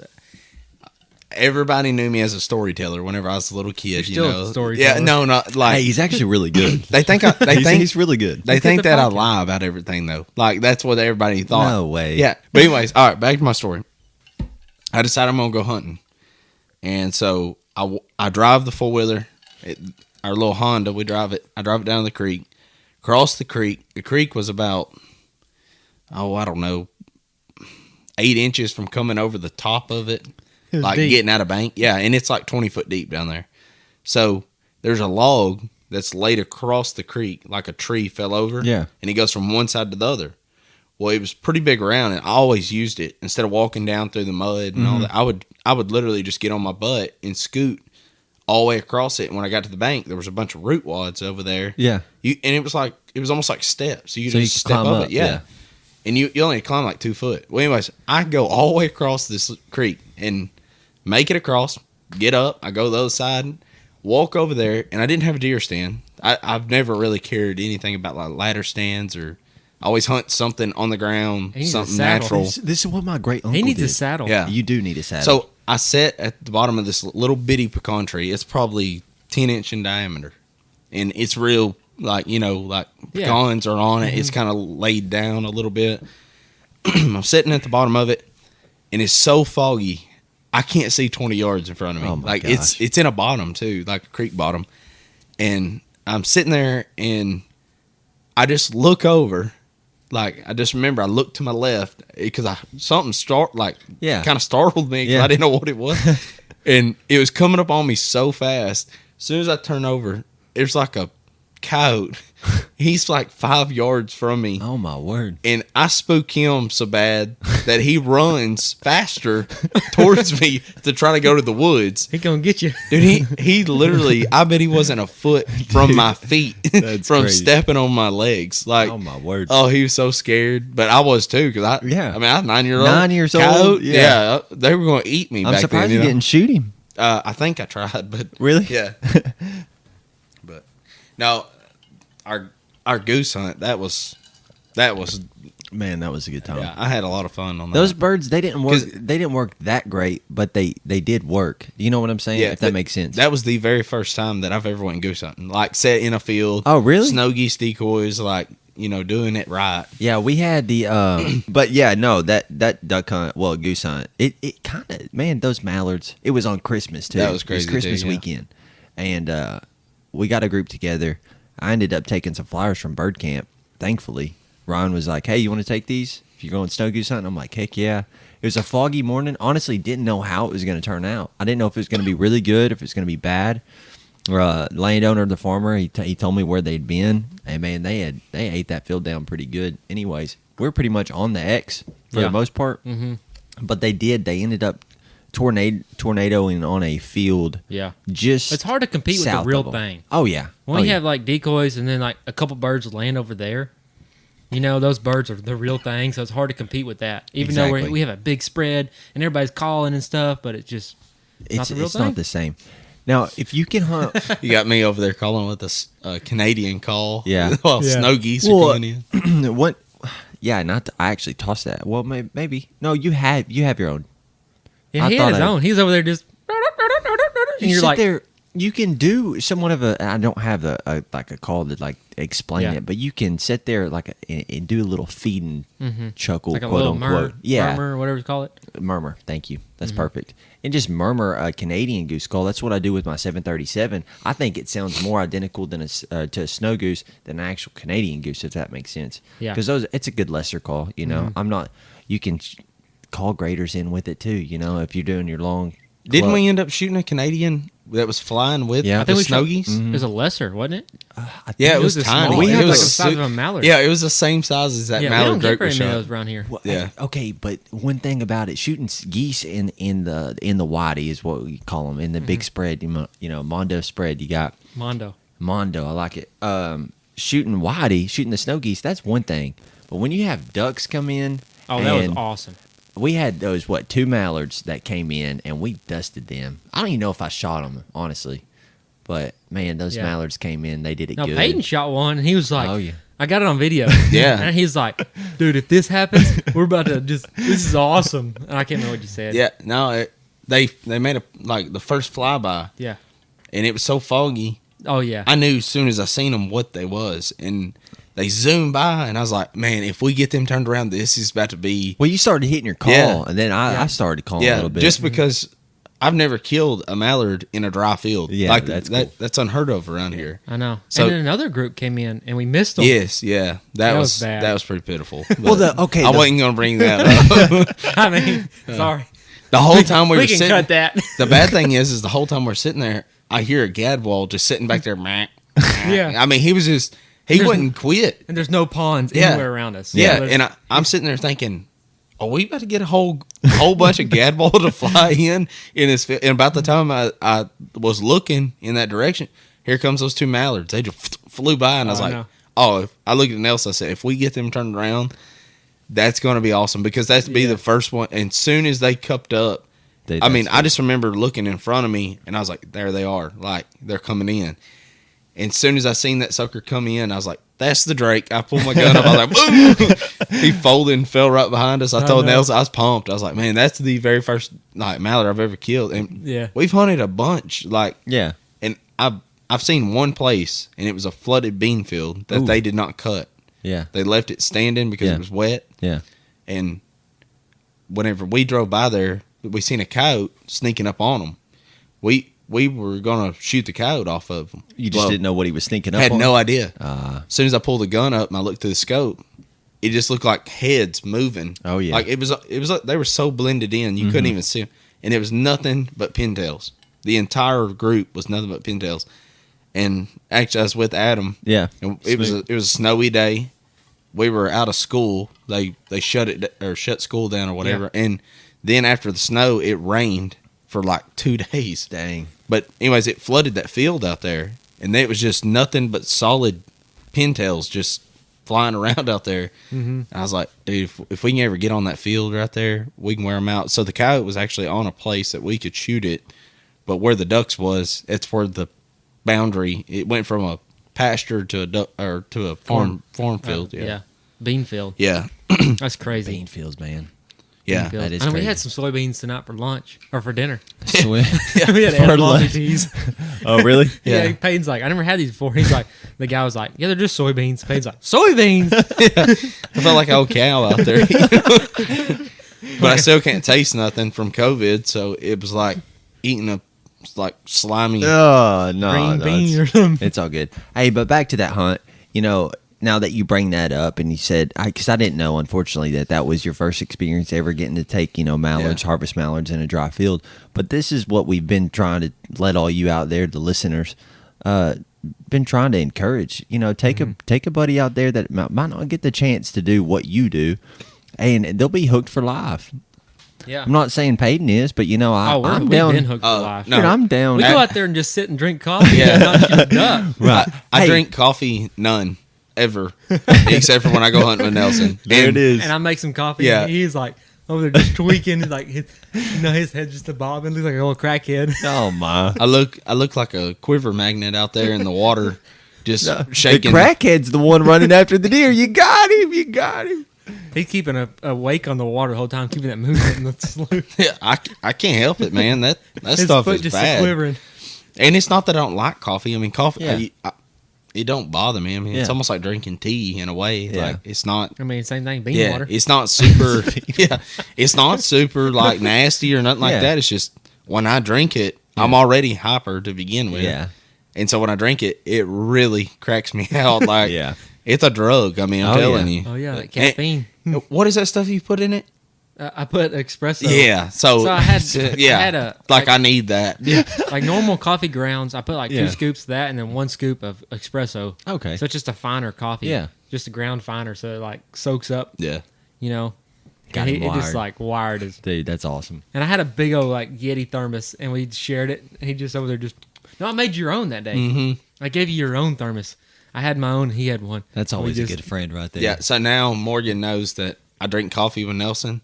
everybody knew me as a storyteller whenever I was a little kid. You're still a storyteller. Yeah, no, not like Hey, he's actually really good. they think. He's really good. They Look at think the that I podcast. lie about everything, though. Like, that's what everybody thought. No way. Yeah. But anyways, all right, back to my story. I decided I'm going to go hunting. And so I drive the four-wheeler, our little Honda. I drive it down the creek, cross the creek. The creek was about, I don't know, 8 inches from coming over the top of it. It was Like deep. getting out of bank. Yeah, and it's like 20 foot deep down there. So there's a log that's laid across the creek, like a tree fell over. Yeah. And it goes from one side to the other. Well, it was pretty big around, and I always used it instead of walking down through the mud and all that. I would literally just get on my butt and scoot all the way across it. And when I got to the bank, there was a bunch of root wads over there. Yeah. And it was almost like steps. You could So you just could step climb up up, it. Yeah. yeah. And you only climb like 2 foot. Well, anyways, I go all the way across this creek and make it across, get up. I go the other side, walk over there, and I didn't have a deer stand. I've never really cared anything about like ladder stands, or I always hunt something on the ground, He needs a something saddle. natural. This is what my great uncle He needs did. a saddle. Yeah. You do need a saddle. So I sat at the bottom of this little bitty pecan tree. It's probably 10-inch in diameter, and it's real, like Yeah. pecans are on it. It's kind of laid down a little bit. I'm sitting at the bottom of it, and it's so foggy, I can't see 20 yards in front of me. Oh my like gosh. it's in a bottom too, like a creek bottom, and I'm sitting there, and I just look over. Like, I just remember I looked to my left because something Yeah. kind of startled me because Yeah. I didn't know what it was. And it was coming up on me so fast. As soon as I turn over, there's like a coyote. He's like 5 yards from me. oh my word. And I spook him so bad that he runs faster towards me to try to go to the woods. He gonna get you. Dude, he literally, I bet he wasn't a foot from my feet That's from crazy. stepping on my legs. Like, Oh my word. oh, he was so scared. But I was too, because Yeah. I mean, I was 9 years old. 9 years old, Coyote, yeah. they were going to eat me I'm back surprised then. you You know? didn't shoot him. I think I tried, but Really? yeah. But no, our goose hunt, that was Man, that was a good time. yeah, I had a lot of fun on that. Those birds, they didn't work. 'Cause- They didn't work that great, but they did work. You know what I'm saying? If that but makes sense. That was the very first time that I've ever went goose hunting. Like, set in a field. Oh, really? Snow geese decoys, like, doing it right. Yeah, we had the but yeah, no, that duck hunt, well, goose hunt. It kind of, man, those mallards. It was on Christmas too. That was crazy, It was Christmas too, yeah. weekend. And we got a group together. I ended up taking some flowers from bird camp. Thankfully, Ron was like, "Hey, you want to take these if you're going snow goose hunting?" I'm like, "Heck yeah." It was a foggy morning. Honestly, didn't know how it was going to turn out. I didn't know if it was going to be really good, if it was going to be bad. Landowner, the farmer, he told me where they'd been, and man, they ate that field down pretty good. Anyways, we're pretty much on the X for Yeah. the most part, but they ended up tornadoing on a field. Yeah. Just It's hard to compete with the south real of 'em. thing. Oh yeah, When oh, we yeah. have like decoys and then like a couple birds land over there, those birds are the real thing. So it's hard to compete with that. Even though Exactly. we have a big spread and everybody's calling and stuff, but it's just not the real it's thing. not the same. Now, if you can hunt, You got me over there calling with a Canadian call. Yeah. While Yeah. snow geese are Well, coming in. what? Yeah, I actually tossed that. Well, maybe. No, you have your own. Yeah, I he thought had his own. He's over there just. And You you're sit like, there. You can do somewhat of a. I don't have a call to like explain Yeah. it, but you can sit there and do a little feeding chuckle, like a quote little unquote. murmur, whatever you call it. Murmur. Thank you. That's perfect. And just murmur a Canadian goose call. That's what I do with my 737. I think it sounds more identical than to a snow goose than an actual Canadian goose, if that makes sense. Yeah. Because it's a good lesser call. You know, I'm not. You can call graders in with it too. You know, if you're doing your long. Didn't club. we end up shooting a Canadian that was flying with Yeah. I the we snow shot- geese? It was a lesser, wasn't it? Yeah, it was a tiny. small- We it had was like the a size of a mallard. Yeah, it was the same size as that Yeah, we mallard don't get drake very we many of shot. those around here. Well, Yeah. Okay, but one thing about it, shooting geese in the whitey is what we call them in the big spread. You know, Mondo spread. You got Mondo. Mondo. I like it. Shooting whitey, shooting the snow geese. That's one thing. But when you have ducks come in, Oh, that was and awesome. we had those 2 mallards that came in, and we dusted them. I don't even know if I shot them honestly, but man, those Yeah. mallards came in. They did it No, good. Paden shot one, and he was like, Oh, yeah. I got it on video. Yeah. And he's like, dude, if this happens, we're about to this is awesome. And I can't remember what you said. Yeah, no, they made the first flyby, Yeah. and it was so foggy. Oh, yeah. I knew as soon as I seen them what they was, and they zoomed by, and I was like, man, if we get them turned around, this is about to be. Well, you started hitting your call, Yeah. and then I started calling a Yeah, little bit. just because I've never killed a mallard in a dry field. Yeah, like that's that's unheard of around here. I know. So- and then another group came in, and we missed them. Yes, yeah, that was was bad. that was pretty pitiful. Well, But okay, I the- wasn't gonna bring that up. I mean, sorry. The whole time we were can sitting, cut that. The bad thing is the whole time we're sitting there, I hear a gadwall just sitting back there. Meh, meh. Yeah. I mean, he There's- wouldn't quit. And there's no ponds Yeah. anywhere around us. Yeah, But- and I'm sitting there thinking, are we about to get a whole bunch of gadwall to fly in this field? And about the time I was looking in that direction, here comes those 2 mallards. They just flew by, and I was Oh, I like, know. oh, I looked at Nelson. I said, if we get them turned around, that's going to be awesome because that's to be the first one. And soon as they cupped up, I just remember looking in front of me, and I was like, there they are. Like, they're coming in. And as soon as I seen that sucker come in, I was like, that's the Drake. I pulled my gun up. I was like, boom! He folded and fell right behind us. I told know. Nelson, I was pumped. I was like, man, that's the very first mallard I've ever killed. And Yeah. we've hunted a bunch. yeah. And I've seen one place, and it was a flooded bean field that Ooh. they did not cut. Yeah. They left it standing because Yeah. it was wet. Yeah. And whenever we drove by there, we seen a coyote sneaking up on them. We were gonna shoot the coyote off of him. You just didn't know what he was sneaking up Had on? no idea. Ah. As soon as I pulled the gun up and I looked through the scope, it just looked like heads moving. Oh, yeah. like it was like they were so blended in you couldn't even see them, and it was nothing but pintails. The entire group was nothing but pintails. And actually, I was with Adam. Yeah. And it was a snowy day. We were out of school. They shut school down or whatever. Yeah. And then after the snow, it rained for like 2 days. Dang. But anyways, it flooded that field out there, and it was just nothing but solid pintails just flying around out there. Mm-hmm. I was like, dude, if we can ever get on that field right there, we can wear them out. So the coyote was actually on a place that we could shoot it, but where the ducks was, it's where the boundary. It went from a pasture to a duck or to a farm field. Yeah. Bean field. Yeah. That's crazy. Bean fields, man. Yeah. Bean field. that is I mean, we crazy. had some soybeans tonight for lunch or for dinner. Sweet. We had For edamame lunch. teas. Oh, really? Yeah. Yeah. Payton's like, I never had these before. He's like, the guy was like, yeah, they're just soybeans. Payton's like, soybeans. I felt like an old cow out there. But I still can't taste nothing from COVID, so it was like eating a slimy. Oh, no. Green no, bean it's- or something. It's all good. Hey, but back to that hunt. You know, now that you bring that up and you said, because I didn't know, unfortunately, that was your first experience ever getting to take, mallards, Yeah. harvest mallards in a dry field. But this is what we've been trying to let all you out there, the listeners, been trying to encourage. Take a buddy out there that might not get the chance to do what you do, and they'll be hooked for life. Yeah. I'm not saying Paden is, but I'm we've down. been hooked for life. no. Dude, I'm down. We go out there and just sit and drink coffee Yeah. and not shoot a duck. Right. I Hey, drink coffee none ever, except for when I go hunting with Nelson. There it And is. And I make some coffee. Yeah. And he's like, over there just tweaking, like his head just a bobbing, looks like a little crackhead. Oh my! I look like a quiver magnet out there in the water, just shaking. The crackhead's the one running after the deer. You got him! You got him! He's keeping a wake on the water the whole time, keeping that movement in the slough. Yeah, I can't help it, man. That His stuff foot is just bad. quivering. And it's not that I don't like coffee. I mean, coffee, Yeah. it don't bother me. I mean, it's Yeah. almost like drinking tea in a way. Yeah. Like, it's not. I mean, same thing. Bean water. It's not super. Yeah, it's not super like nasty or nothing like Yeah. that. It's just when I drink it, I'm already hyper to begin with. Yeah. And so when I drink it, it really cracks me out. Like, Yeah. it's a drug. I mean, I'm Oh, telling yeah. you. Oh yeah, that caffeine. What is that stuff you put in it? I put espresso. Yeah. So I had yeah. I had a like I need that. Yeah. like normal coffee grounds. I put like Yeah. 2 scoops of that and then 1 scoop of espresso. Okay. So it's just a finer coffee. Yeah. Just a ground finer, so it like soaks up. Yeah. You know. Got And him it just wired. like wired his. Dude, that's awesome. And I had a big old like Yeti thermos, and we shared it. And he just over there just. No, I made your own that day. Mm-hmm. I gave you your own thermos. I had my own. He had one. That's And we always a just- good friend right there. Yeah. So now Morgan knows that I drink coffee with Nelson.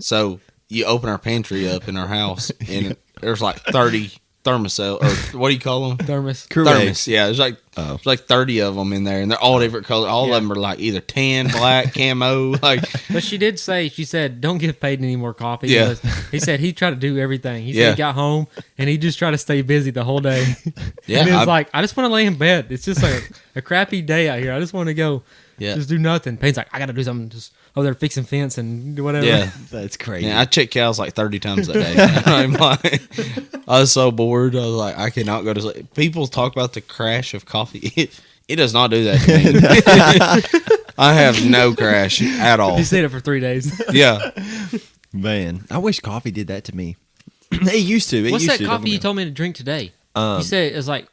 So you open our pantry up in our house, and there's like 30 thermosel, or what do you call them? Thermos. Thermos. Yeah, there's like Oh. there's like 30 of them in there, and they're all different colors. All Yeah. of them are like either tan, black, camo. Like, But she did say, she said, don't give Paden any more coffee. Yeah. because He said he tried to do everything. He said Yeah. he got home and he just tried to stay busy the whole day. yeah, And it was I- like, I just want to lay in bed. It's just like a crappy day out here. I just want to go yeah, just do nothing. Paden's like, I got to do something. Just over there fixing fence and do whatever. yeah. That's crazy. Yeah, I check cows like 30 times a day. I'm like, I was so bored. I was like, I cannot go to sleep. People talk about the crash of coffee. It does not do that to me. I have no crash at all. He said it for 3 days. Yeah. Man, I wish coffee did that to me. It used to. What's used that to, coffee you don't told me to drink today? You said it was like,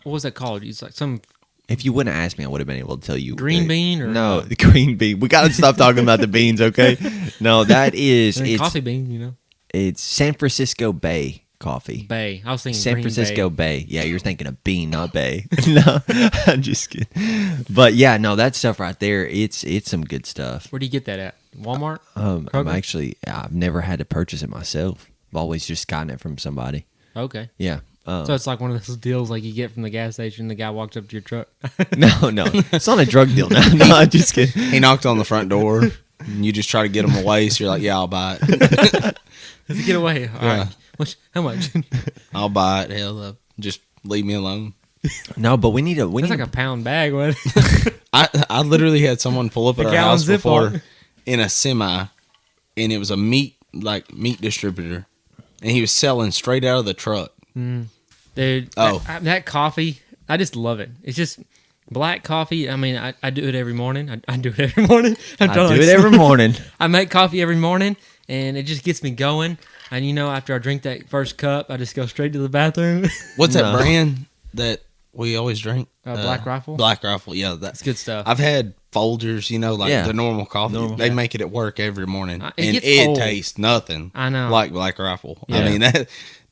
what was that called? It's like some If you wouldn't have asked me, I would have been able to tell you. green bean or No, the green bean. We got to stop talking about the beans, okay? No, that is I mean, it's coffee bean, you know. it's San Francisco Bay coffee. Bay. I was thinking San Green Francisco Bay. Bay. Yeah, you're thinking of bean, not bay. No, I'm just kidding. But yeah, no, that stuff right there, it's some good stuff. Where do you get that at? Walmart? I'm Kroger? I've never had to purchase it myself. I've always just gotten it from somebody. Okay. Yeah. So it's like one of those deals like you get from the gas station. The guy walks up to your truck. No, it's not a drug deal. No, I'm just kidding. He knocked on the front door, and you just try to get him away. So you're like, yeah, I'll buy it. Let's get away. All Yeah. right. How much? I'll buy it. Hell up. Just leave me alone. No, but we need That's like a pound bag. What? I literally had someone pull up at A our gallon house before Ziploc. in a semi, and it was a meat distributor, and he was selling straight out of the truck. Dude, Oh. that coffee, I just love it. It's just black coffee. I mean, I do it every morning. I do it every morning. I do it every morning. I make coffee every morning, and it just gets me going. And you know, after I drink that first cup, I just go straight to the bathroom. What's No. that brand that we always drink? Black Rifle? Black Rifle. Yeah, that's It's good stuff. I've had Folgers, like Yeah. the normal coffee. Normal. They make it at work every morning, It and gets it old. tastes nothing. I know. like Black Rifle. Yeah. I mean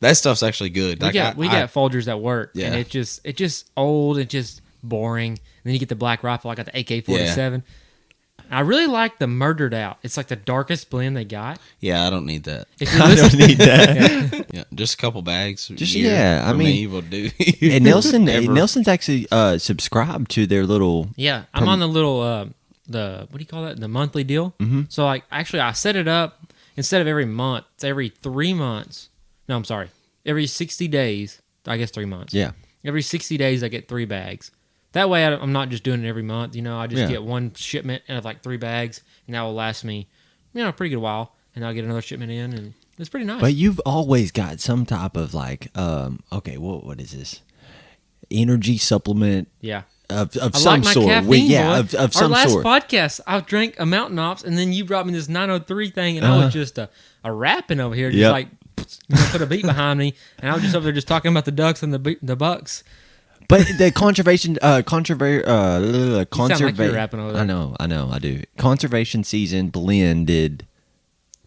that stuff's actually good. We got Folgers at work, Yeah. and it just old, it's just boring. And then you get the Black Rifle. I got the AK-47. I really like the Murdered Out. It's like the darkest blend they got. Yeah, I don't need that. If you I listen, don't need that. Yeah, just a couple bags. a Just- year yeah, I for mean- me will do. And Ever. Nelson's actually subscribed to their little. yeah, I'm on the little the what do you call that? The monthly deal. Mm-hmm. So like, actually, I set it up instead of every month. It's every 3 months. No, I'm sorry. Every 60 days. I guess 3 months. Yeah. Every 60 days, I get 3 bags. That way, I'm not just doing it every month. I just Yeah. get one shipment of like 3 bags, and that will last me, a pretty good while. And I'll get another shipment in, and it's pretty nice. But you've always got some type of okay, what is this? Energy supplement yeah. of I some like my sort. caffeine, Yeah, boy. of some Our last sort. podcast, I drank a Mountain Ops, and then you brought me this 903 thing, and I was just a rapping over here, just Yep. like put a beat behind me, and I was just over there just talking about the ducks and the bucks. But the conservation, like you're rapping over there. I know, I do. Conservation season blended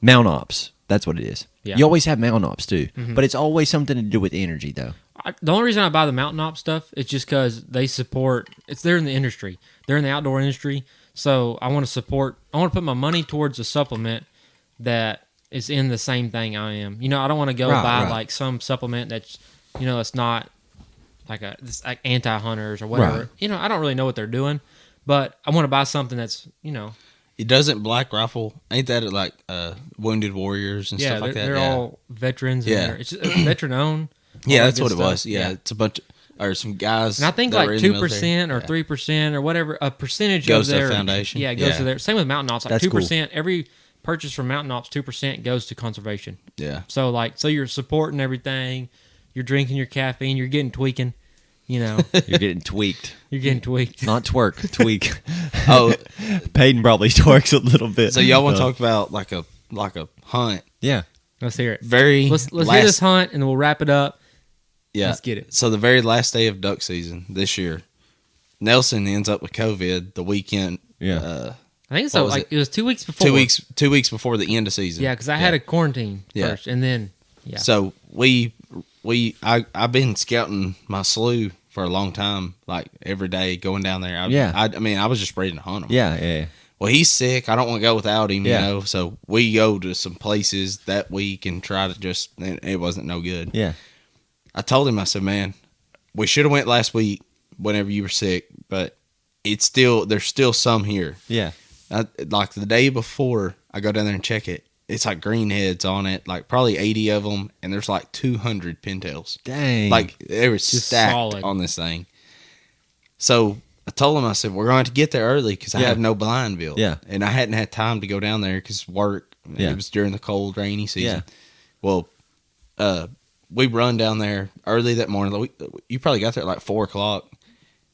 Mount Ops. That's what it is. Yeah. You always have Mount Ops too, but it's always something to do with energy, though. The only reason I buy the Mountain Ops stuff is just because they support. They're in the industry. They're in the outdoor industry, so I want to support. I want to put my money towards a supplement that is in the same thing I am. You know, I don't want to go Right, buy right. like some supplement that's, you know, it's not it's like anti-hunters or whatever. Right. You know, I don't really know what they're doing, but I want to buy something that's, you know, It doesn't Black Rifle. Ain't that at like Wounded Warriors and stuff like that? they're all veterans. Yeah. And it's veteran owned. Yeah, all that's that what good it was. stuff. Yeah, it's a bunch of, or some guys. And I think that were like in the 2% or military. 3% or whatever, a percentage Goes of to their the foundation. Yeah, it goes Yeah. to their. Same with Mountain Ops. Like That's 2%. Every purchase from Mountain Ops, 2% goes to conservation. Yeah. So you're supporting everything. You're drinking your caffeine. You're getting tweaking. You know, You're getting tweaked. you're getting tweaked. Not twerk, tweak. Oh, Paden probably twerks a little bit. so y'all want to talk about like a hunt? Yeah. Let's hear it. Very Let's last, hear this hunt and then we'll wrap it up. Yeah, Let's get it. So the very last day of duck season this year, Nelson ends up with COVID the weekend. Yeah. I think it's What was it was 2 weeks before. 2 weeks before the end of season. Yeah, because I had a quarantine Yeah. first, and then yeah. So I've been scouting my slough for a long time, like every day going down there. I mean, I was just ready to hunt him. Yeah. Well, he's sick. I don't want to go without him, Yeah. you know. So we go to some places that week and try to just. And it wasn't no good. Yeah. I told him, I said, man, we should have went last week whenever you were sick, but there's still some here. Yeah. Like the day before I go down there and check it, it's like green heads on it, like probably 80 of them, and there's like 200 pintails. Dang. Like they were Just stacked solid. on this thing. So I told him, I said, we're going to get there early because I Yeah. have no blind built. Yeah. And I hadn't had time to go down there because work. Yeah. It was during the cold, rainy season. Yeah. Well, we run down there early that morning. You probably got there at like 4 o'clock.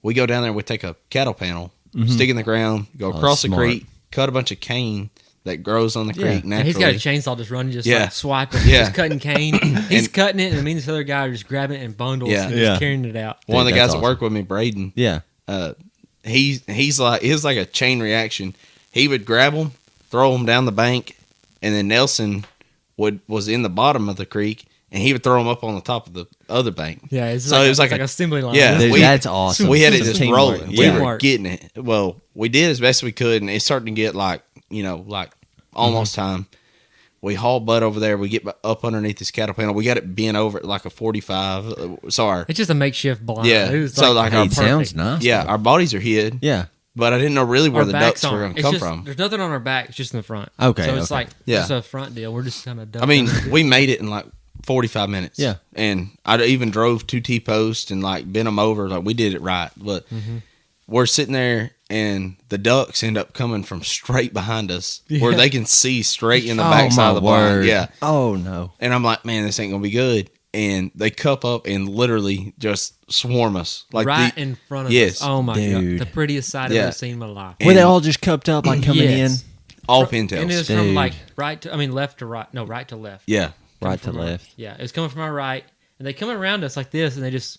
We go down there. We take a cattle panel, stick in the ground, go across the smart. creek, cut a bunch of cane that grows on the Yeah. creek And naturally. he's got a chainsaw just running, just Yeah. like swiping, Yeah. just cutting cane. He's cutting it, and me and this other guy are just grabbing it in bundles Yeah. and Yeah. just carrying it out. One of the Dude, guys that's that work with me, Braden, Yeah. he's like, it was like a chain reaction. He would grab them, throw them down the bank, and then Nelson was in the bottom of the creek, and he would throw them up on the top of the other bank. Yeah, it's So like, it was like an assembly line. Yeah. Dude, we- that's awesome. We had it Some just teamwork. rolling. We Yeah. were Teamwork. getting it. Well, we did as best we could, and it's starting to get like almost time. We haul butt over there. We get up underneath this cattle panel. We got it bent over at like a 45. Sorry. It's just a makeshift blind. Yeah. It was So, like, Hey, our it sounds nice. Yeah, though. our bodies are hid, Yeah. but I didn't know really where our the backs ducks were on. going to It's come just, from. There's nothing on our back. It's just in the front. Okay, So it's okay. like Yeah. it's a front deal. We're just kind of. I mean, we made it in like 45 minutes. Yeah. And I even drove 2 T-posts and like bent them over. Like we did it right. But we're sitting there and the ducks end up coming from straight behind us where Yeah. they can see straight in the Oh, backside my of the blind. word. Yeah. Oh, no. And I'm like, man, this ain't going to be good. And they cup up and literally just swarm us. Like right in front of Yes. us. Oh my Dude. god, the prettiest sight I've Yeah. ever seen in my life. Were they all just cupped up, like coming Yes. all And it pintails. was from Dude. like left to right. No, right to left. Yeah. in? Right to From our- left. Yeah, it was coming from our right, and they coming around us like this, and they just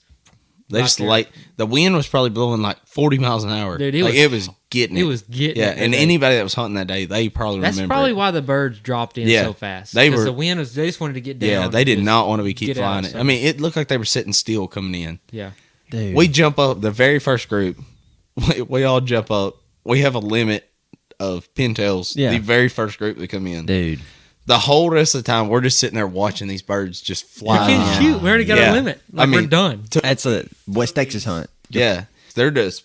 They right just there. like the wind was probably blowing like 40 miles an hour. Dude, it like was- it was getting it. it was getting Yeah, it and that day. anybody that was hunting that day, they probably That's remember. probably it. why the birds dropped in Yeah. so fast. They 'Cause were- the wind was. They just wanted to get down. Yeah, they did Just not want to keep get out flying of it. I mean, it looked like they were sitting still coming in. Yeah, Dude. We jump up the very first group. We all jump up. We have a limit of pintails. Yeah. The very first group that come in. Dude. The whole rest of the time, we're just sitting there watching these birds just fly. we can't in. shoot. We already got Yeah. a limit. I Like we're mean, done. That's a West Texas hunt. Yeah, they're just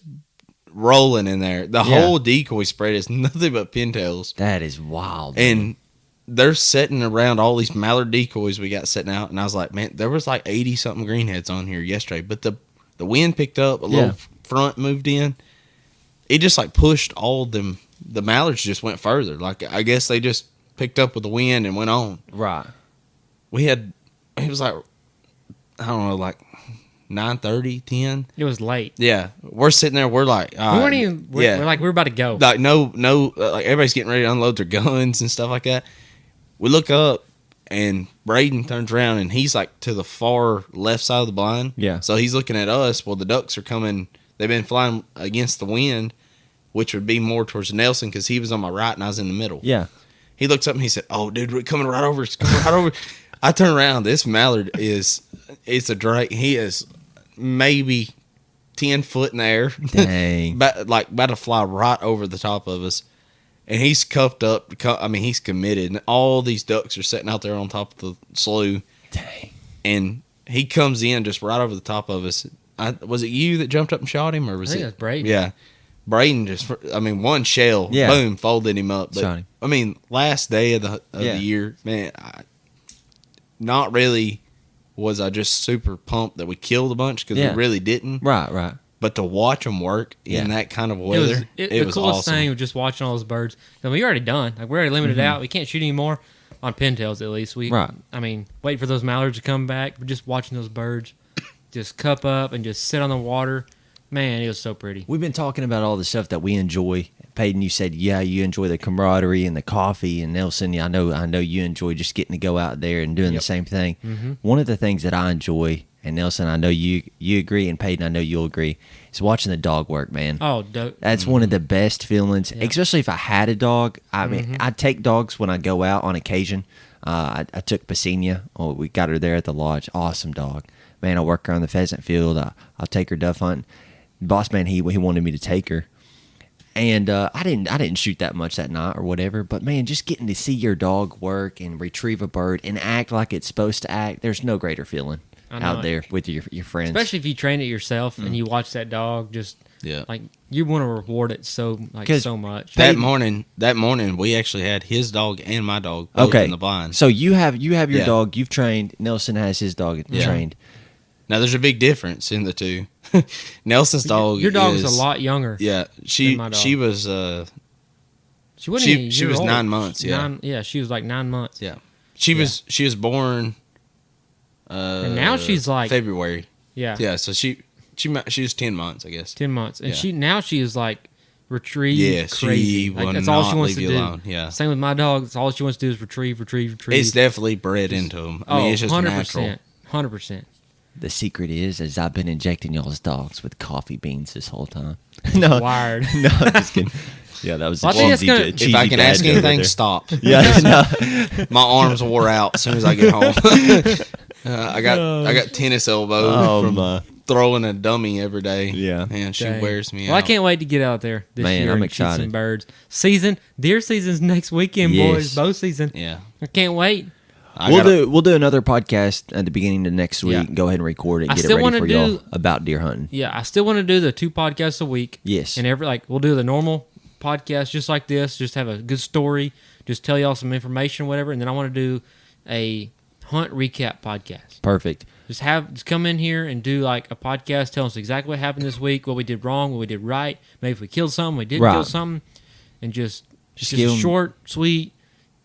rolling in there. The Yeah. whole decoy spread is nothing but pintails. That is wild. And they're setting around all these mallard decoys we got setting out, and I was like, man, there was like 80 something greenheads on here yesterday, but the wind picked up, a little front moved in, it just like pushed all them. The mallards just went further. Like I guess they just picked up with the wind and went on. Right. It was like I don't know, like 9:30, 10. It was late. Yeah, we're sitting there. We're like, We weren't even. We're like we're about to go. like no, like everybody's getting ready to unload their guns and stuff like that. We look up and Braden turns around and he's like to the far left side of the blind. Yeah. So he's looking at us. Well, the ducks are coming. They've been flying against the wind, which would be more towards Nelson because he was on my right and I was in the middle. Yeah. He looks up and he said, "Oh, dude, we're coming right over. It's coming right over." I turn around. This mallard it's a drake. He is maybe 10 foot in the air. Dang. About to fly right over the top of us. and he's cupped up. I mean, he's committed, and all these ducks are sitting out there on top of the slough. Dang. And he comes in just right over the top of us. Was it you that jumped up and shot him, or was I think it that's Braden. Yeah, Braden just. I mean, one shell, Yeah. boom, folded him up. But Shot him. I mean, last day of the Yeah. year, man. Not really. Was I just super pumped that we killed a bunch because Yeah. we really didn't. Right. But to watch them work Yeah. in that kind of The weather, it was coolest awesome. thing was just watching all those birds. I mean, we're already done. Like we're already limited out. We can't shoot anymore on pintails at least. Right. I mean, wait for those mallards to come back. But just watching those birds just cup up and just sit on the water. Man, it was so pretty. We've been talking about all the stuff that we enjoy. Paden, you said, yeah, you enjoy the camaraderie and the coffee. And Nelson, yeah, I know you enjoy just getting to go out there and doing the same thing. Mm-hmm. One of the things that I enjoy, and Nelson, I know you agree, and Paden, I know you'll agree, is watching the dog work, man. Oh, That's one of the best feelings, Yeah. especially if I had a dog. I mean, I take dogs when I go out on occasion. I took Pasina. Oh, we got her there at the lodge. Awesome dog. Man, I work her on the pheasant field. I'll take her duff hunting. Boss man, he wanted me to take her. And I didn't shoot that much that night or whatever. But, man, just getting to see your dog work and retrieve a bird and act like it's supposed to act, there's no greater feeling I know out it. there with your friends. Especially if you train it yourself and you watch that dog just like you want to reward it so 'Cause so much. That morning, we actually had his dog and my dog both in the blind. So you have your Yeah. dog you've trained. Nelson has his dog trained. Now, there's a big difference in the two. Nelson's dog. Your dog is was a lot younger. Yeah, than my dog. she was. She wasn't even a She year was old. 9 months. Yeah, She was like 9 months. yeah. She was born. And now she's like February. Yeah. Yeah, so she was 10 months, I guess. 10 months. And Yeah. she is like retrieve Yeah, crazy. she Like, will that's all she not wants leave to you do. alone. Yeah. Same with my dog. That's all she wants to do is retrieve. It's definitely bred into him. I mean, it's just 100%. natural. 100%. The secret is I've been injecting y'all's dogs with coffee beans this whole time. No, Wired. no, I'm just kidding. Yeah, that was Well, I think cheesy, that's gonna- cheesy If I can dad ask joke right anything, there. stop. Yeah, no. My arms wore out as soon as I get home. I got tennis elbow Oh, from my. throwing a dummy every day. Yeah. And she Dang. wears me Well, out. I can't wait to get out there this Man, year I'm and shoot some excited. birds. Deer season's next weekend, Yes. boys. Bow season. Yeah. I can't wait. We'll do another podcast at the beginning of next week. Yeah. Go ahead and record it. I Get it still ready wanna for do- y'all about deer hunting. Yeah, I still want to do the 2 podcasts a week. Yes. And we'll do the normal podcast just like this, just have a good story, just tell y'all some information, whatever, and then I want to do a hunt recap podcast. Perfect. Just come in here and do like a podcast, tell us exactly what happened this week, what we did wrong, what we did right, maybe if we killed something, we didn't Right. kill something, and just give 'em- short, sweet,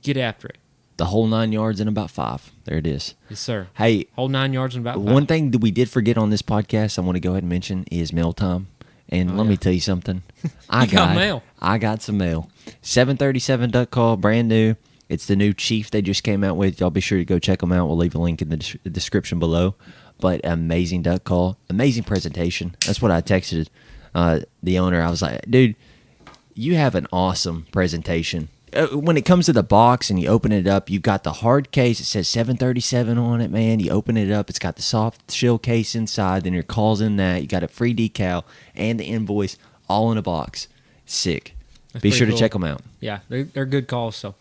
get after it. The whole 9 yards in about 5. There it is. Yes, sir. Hey, Whole 9 yards and about 5. one thing that we did forget on this podcast, I want to go ahead and mention is mail time. And let me tell you something. I got mail. I got some mail. 737 duck call, brand new. It's the new Chief they just came out with. Y'all be sure to go check them out. We'll leave a link in the description below. But amazing duck call, amazing presentation. That's what I texted the owner. I was like, dude, you have an awesome presentation. When it comes to the box and you open it up, you've got the hard case. It says 737 on it, man. You open it up. It's got the soft shell case inside. Then your call's in that. You got a free decal and the invoice all in a box. Sick. That's Be pretty sure to cool. check them out. Yeah, they're good calls, so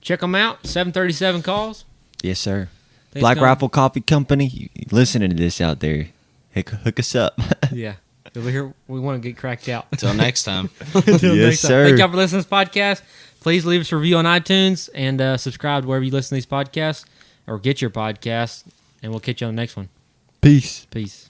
check them out. 737 calls. Yes, sir. Thanks, Black Tom. Rifle Coffee Company. You listening to this out there, hook us up. Yeah. Over here, we want to get cracked out. Until next time. Until Yes, next time. sir. Thank y'all for listening to this podcast. Please leave us a review on iTunes and subscribe wherever you listen to these podcasts or get your podcasts, and we'll catch you on the next one. Peace. Peace.